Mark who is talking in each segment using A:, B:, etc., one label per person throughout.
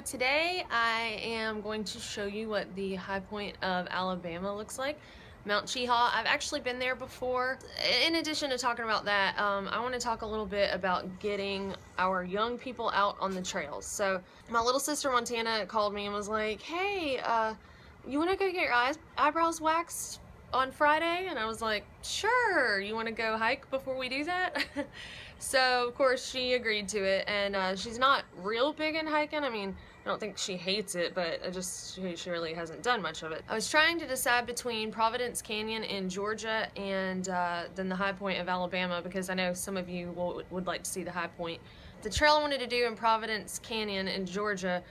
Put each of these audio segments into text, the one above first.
A: today I am going to show you what the high point of Alabama looks like, Mount Cheaha. I've actually been there before. In addition to talking about that, I want to talk a little bit about getting our young people out on the trails. So my little sister Montana called me and was like, hey, you want to go get your eyebrows waxed on Friday? And I was like, sure. You want to go hike before we do that? So of course she agreed to it, and she's not real big in hiking. I mean, I don't think she hates it, but she really hasn't done much of it. I was trying to decide between Providence Canyon in Georgia and then the high point of Alabama, because I know some of you would like to see the high point. The trail I wanted to do in Providence Canyon in Georgia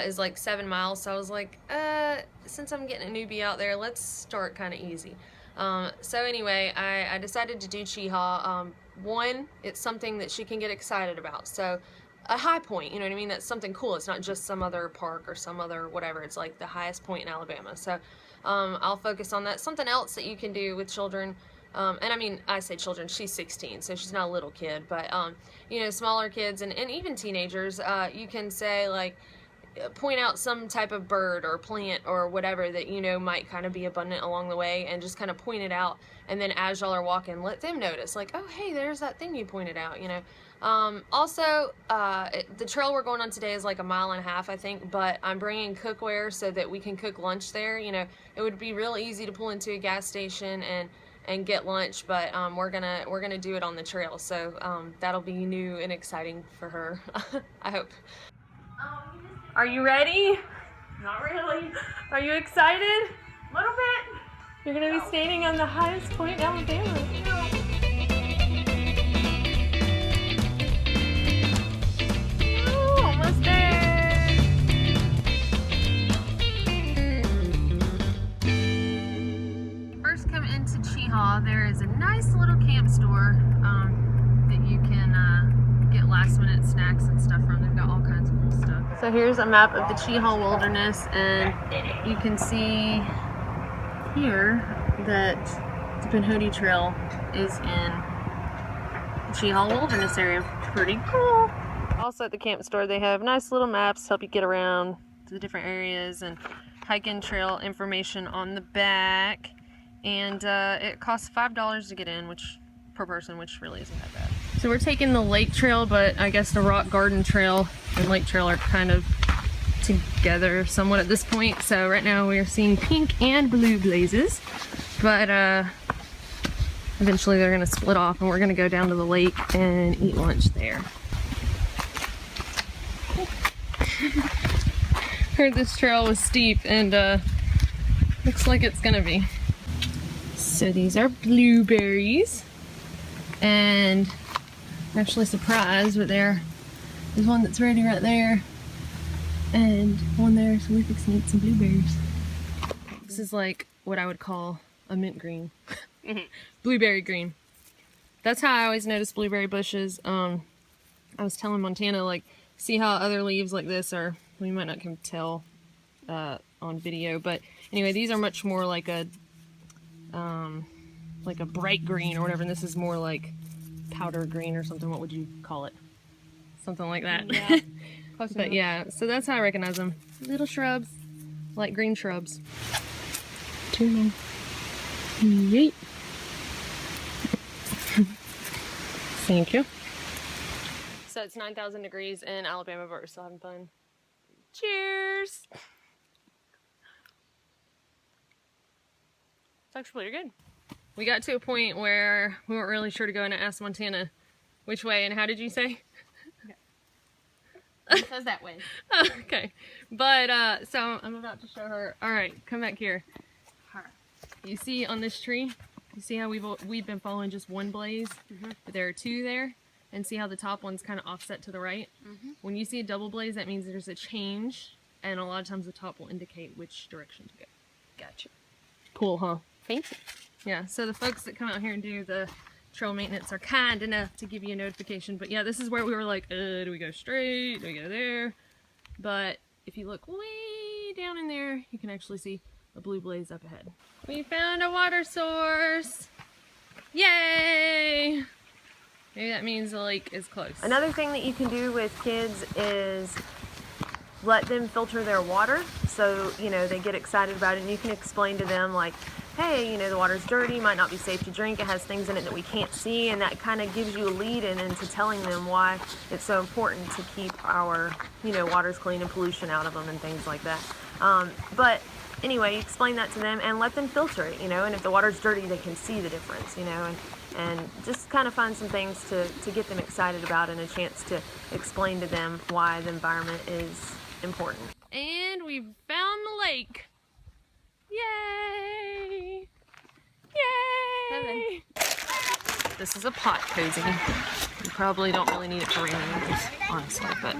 A: is like 7 miles, so I was like, since I'm getting a newbie out there, let's start kind of easy. So anyway, I decided to do Cheaha. One, it's something that she can get excited about. So a high point, you know what I mean? That's something cool. It's not just some other park or some other whatever. It's like the highest point in Alabama. So I'll focus on that. Something else that you can do with children, and I mean, I say children, she's 16, so she's not a little kid, but you know, smaller kids and even teenagers, you can say like, point out some type of bird or plant or whatever that you know might kind of be abundant along the way, and just kind of point it out, and then as y'all are walking, let them notice, like, oh hey, there's that thing you pointed out, you know. Also, the trail we're going on today is like 1.5 miles, I think, but I'm bringing cookware so that we can cook lunch there. You know, it would be real easy to pull into a gas station and get lunch, but we're gonna do it on the trail, so that'll be new and exciting for her. I hope. Are you ready?
B: Not really.
A: Are you excited?
B: A little bit.
A: You're gonna be standing on the highest point in Alabama. Ooh, almost there. First come into Cheaha, there is a nice little camp store that you can get last minute snacks and stuff from. They've got all kinds of cool stuff. So here's a map of the Cheaha Wilderness, and you can see here that the Pinhoti Trail is in the Cheaha Wilderness area. Pretty cool. Also at the camp store they have nice little maps to help you get around to the different areas, and hiking trail information on the back, and it costs $5 to get in, which per person, which really isn't that bad. So we're taking the lake trail, but I guess the rock garden trail and lake trail are kind of together somewhat at this point. So right now we are seeing pink and blue blazes, but eventually they're gonna split off and we're gonna go down to the lake and eat lunch there. Heard this trail was steep, and looks like it's gonna be. So these are blueberries, and I'm actually surprised, but there's one that's ready right there and one there, so we're fixing to eat some blueberries. This is like what I would call a mint green. Blueberry green. That's how I always notice blueberry bushes. I was telling Montana, like, see how other leaves like this are, well, you might not can tell on video, but anyway, these are much more like a bright green or whatever, and this is more like powder green or something. What would you call it? Something like that. Yeah. But yeah, so that's how I recognize them. Little shrubs, light green shrubs. 2 more. Yeet. Thank you. So it's 9,000 degrees in Alabama, but we're still having fun. Cheers! It's actually pretty good. We got to a point where we weren't really sure to go, and I asked Montana which way, and how did you say?
B: It says that way.
A: Okay. But, so I'm about to show her. Alright, come back here. You see on this tree, you see how we've been following just one blaze? But there are 2 there, and see how the top one's kind of offset to the right? When you see a double blaze, that means there's a change, and a lot of times the top will indicate which direction to go.
B: Gotcha.
A: Cool, huh?
B: Fancy.
A: Yeah, so the folks that come out here and do the trail maintenance are kind enough to give you a notification. But yeah, this is where we were like, do we go straight? Do we go there? But if you look way down in there, you can actually see a blue blaze up ahead. We found a water source! Yay! Maybe that means the lake is close. Another thing that you can do with kids is let them filter their water, so you know they get excited about it, and you can explain to them like, hey, you know, the water's dirty, might not be safe to drink, it has things in it that we can't see, and that kind of gives you a lead in into telling them why it's so important to keep our, you know, waters clean and pollution out of them and things like that. But anyway, you explain that to them and let them filter it, you know, and if the water's dirty, they can see the difference, you know, and just kind of find some things to get them excited about and a chance to explain to them why the environment is important. And we found the lake. Yay! Yay! This is a pot cozy. You probably don't really need it for ramen noodles, honestly, but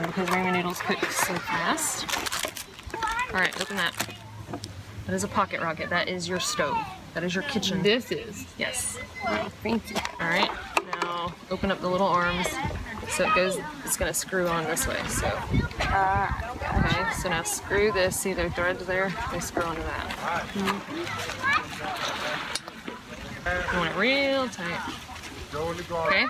A: because ramen noodles cook so fast. Alright, open that. That is a pocket rocket. That is your stove. That is your kitchen.
B: This is.
A: Yes.
B: Oh, thank you.
A: Alright, now open up the little arms. So it goes, it's gonna screw on this way, so. Okay, so now screw this, see the threads there? They screw onto that. You want it real tight. Okay,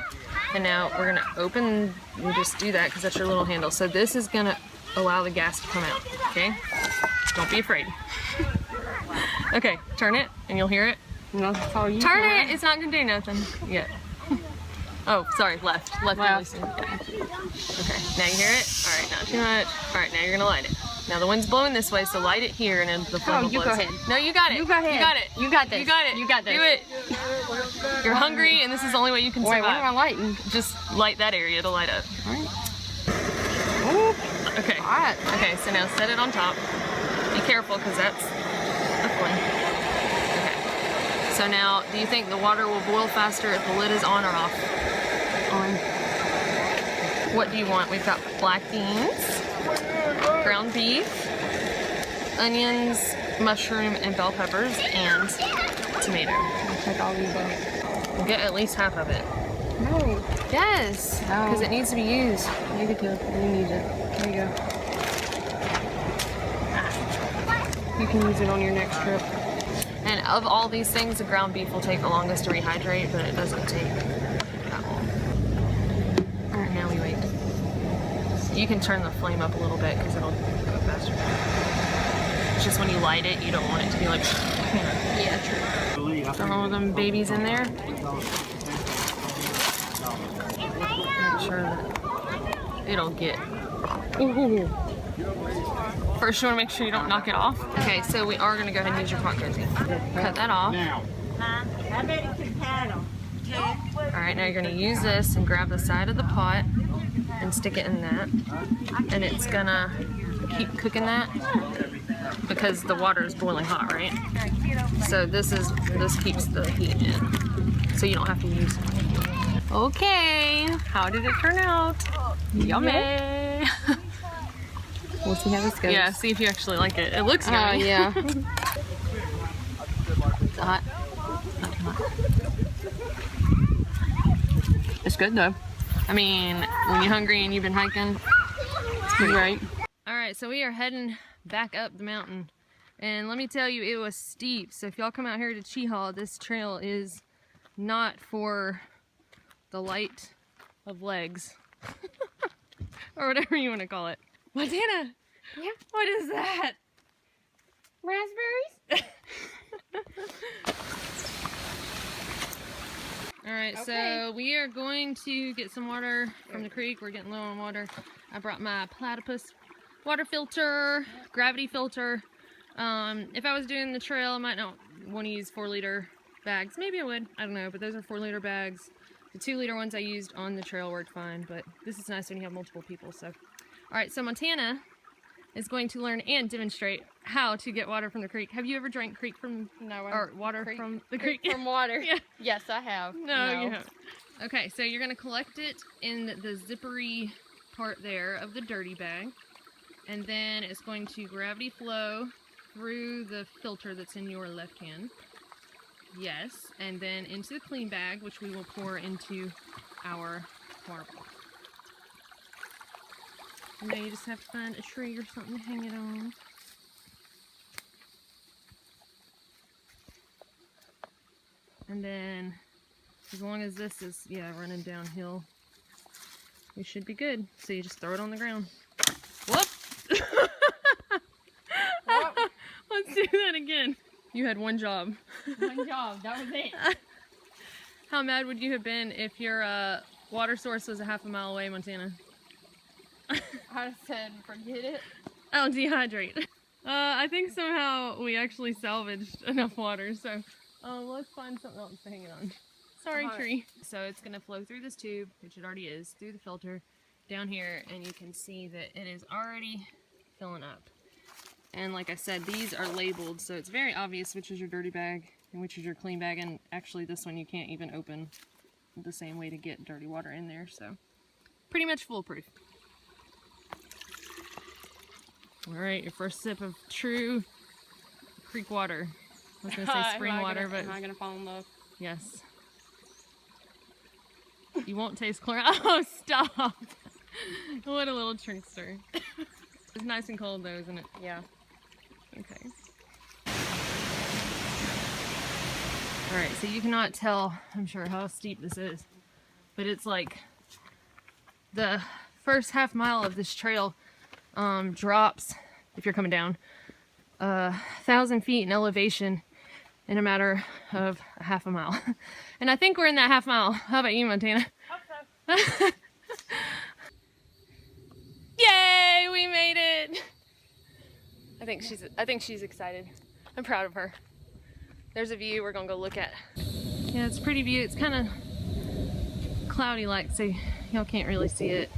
A: and now we're gonna open, you just do that because that's your little handle. So this is gonna allow the gas to come out, okay? Don't be afraid. Okay, turn it and you'll hear it.
B: No, that's all you
A: Turn
B: can.
A: it, it's not gonna do nothing yet. Oh, sorry, left. Left.
B: Left.
A: Okay, now you hear it? Alright, not too much. Alright, now you're gonna light it. Now the wind's blowing this way, so light it here and then the flame will
B: you
A: blow.
B: go ahead.
A: No, you got it.
B: You go ahead.
A: You got it.
B: You got this.
A: You got it.
B: You got this.
A: Do it. You're hungry and this is the only way you can
B: Wait,
A: survive.
B: what am I lighting?
A: Just light that area to light up.
B: Alright. Ooh,
A: Okay.
B: hot.
A: Okay, so now set it on top. Be careful because that's a flame. Okay. So now, do you think the water will boil faster if the lid is on or off?
B: On.
A: What do you want? We've got black beans, ground beef, onions, mushroom, and bell peppers, and tomato.
B: I'll take all these out.
A: We'll get at least half of it.
B: No.
A: Yes,
B: No.
A: because it needs to be used.
B: Negative. You need it. There you go. You can use it on your next trip.
A: And of all these things, the ground beef will take the longest to rehydrate, but it doesn't take that long. Alright, now we wait. You can turn the flame up a little bit because it'll go faster. It's just when you light it, you don't want it to be like, you know.
B: Yeah, true.
A: Throw all of them babies in there. Make sure that it'll get.
B: Ooh.
A: First, you want to make sure you don't knock it off. Okay, so we are going to go ahead and use your pot cozy. Cut that off.
C: I bet it can paddle.
A: Alright, now you're going to use this and grab the side of the pot and stick it in that. And it's going to keep cooking that because the water is boiling hot, right? So this keeps the heat in. So you don't have to use it. Okay, how did it turn out?
B: Yummy.
A: Yay.
B: We'll see how this goes.
A: Yeah, see if you actually like it. It looks
B: Oh,
A: yummy.
B: yeah.
A: It's hot. Not too hot.
B: It's good though.
A: I mean, when you're hungry and you've been hiking, it's pretty
B: Right.
A: Alright, so we are heading back up the mountain. And let me tell you, it was steep. So if y'all come out here to Cheaha, this trail is not for the light of legs. Or whatever you want to call it. Montana!
B: Yeah.
A: What is that?
B: Raspberries?
A: Alright,
B: Okay.
A: so we are going to get some water from the creek. We're getting low on water. I brought my platypus water filter, gravity filter. If I was doing the trail, I might not want to use 4-liter bags. Maybe I would. I don't know, but those are 4-liter bags. The 2-liter ones I used on the trail worked fine, but this is nice when you have multiple people, so. Alright, so Montana is going to learn and demonstrate how to get water from the creek. Have you ever drank creek from,
B: No.
A: or water from the creek?
B: From water.
A: Yeah.
B: Yes, I have.
A: No, you haven't. Okay, so you're going to collect it in the zippery part there of the dirty bag. And then it's going to gravity flow through the filter that's in your left hand. Yes, and then into the clean bag, which we will pour into our water bottle. And then you just have to find a tree or something to hang it on. And then, as long as this is, running downhill, we should be good. So you just throw it on the ground. do that again. You had one job.
B: One job, that was it.
A: How mad would you have been if your water source was a half a mile away, Montana?
B: I said, forget it.
A: Oh, dehydrate. I think somehow we actually salvaged enough water, so let's find something else to hang it on. Sorry, tree. So it's gonna flow through this tube, which it already is, through the filter, down here, and you can see that it is already filling up. And like I said, these are labeled, so it's very obvious which is your dirty bag and which is your clean bag, and actually this one you can't even open the same way to get dirty water in there, so pretty much foolproof. Alright, your first sip of true creek water. I was gonna say spring water, but
B: am I gonna fall in love?
A: yes. You won't taste chlorine. Oh, stop! What a little trickster. It's nice and cold though, isn't it?
B: Yeah.
A: Okay. Alright, so you cannot tell, I'm sure, how steep this is. But it's like the first half mile of this trail drops, if you're coming down, 1,000 feet in elevation in a matter of a half a mile. And I think we're in that half mile. How about you, Montana?
B: Hope so.
A: Yay, we made it! I think she's excited. I'm proud of her. There's a view we're gonna go look at. Yeah, it's a pretty view. It's kind of cloudy like, so y'all can't really see it.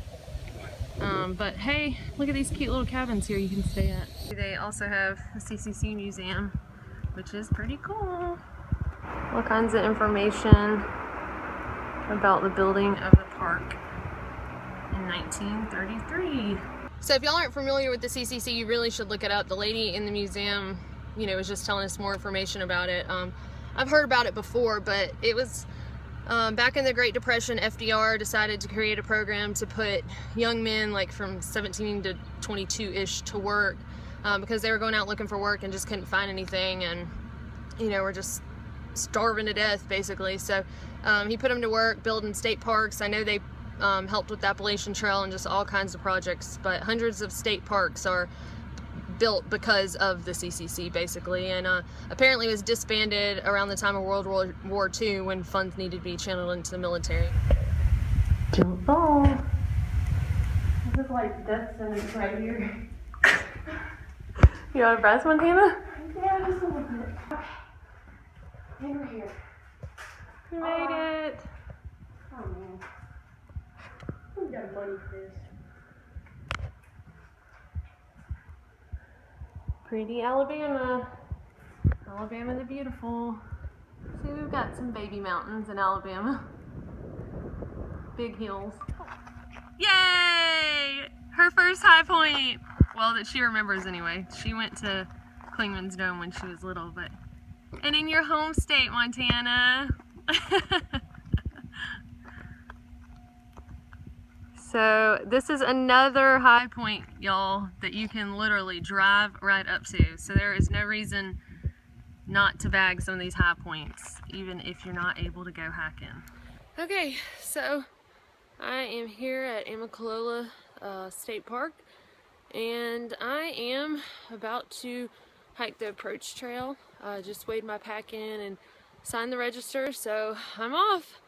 A: But hey, look at these cute little cabins here you can stay at. They also have a CCC museum, which is pretty cool. All kinds of information about the building of the park in 1933. So if y'all aren't familiar with the CCC, you really should look it up. The lady in the museum, you know, was just telling us more information about it. I've heard about it before, but it was back in the Great Depression. FDR decided to create a program to put young men like from 17 to 22-ish to work because they were going out looking for work and just couldn't find anything, and you know, were just starving to death basically. So he put them to work building state parks. I know they helped with the Appalachian Trail and just all kinds of projects, but hundreds of state parks are built because of the CCC basically, and apparently it was disbanded around the time of World War II when funds needed to be channeled into the military. Don't fall. This is like death sentence right here. You out of breath, Montana? Yeah, just a little bit. Okay. And we're here. We made it. Oh man. We got a buddy for this. Pretty Alabama. Alabama the beautiful. See, we've got some baby mountains in Alabama. Big hills. Yay! Her first high point. Well, that she remembers anyway. She went to Clingman's Dome when she was little, but... And in your home state, Montana. So this is another high point, y'all, that you can literally drive right up to. So there is no reason not to bag some of these high points, even if you're not able to go hiking. Okay, so I am here at Amicalola State Park, and I am about to hike the approach trail. Just weighed my pack in and signed the register, so I'm off.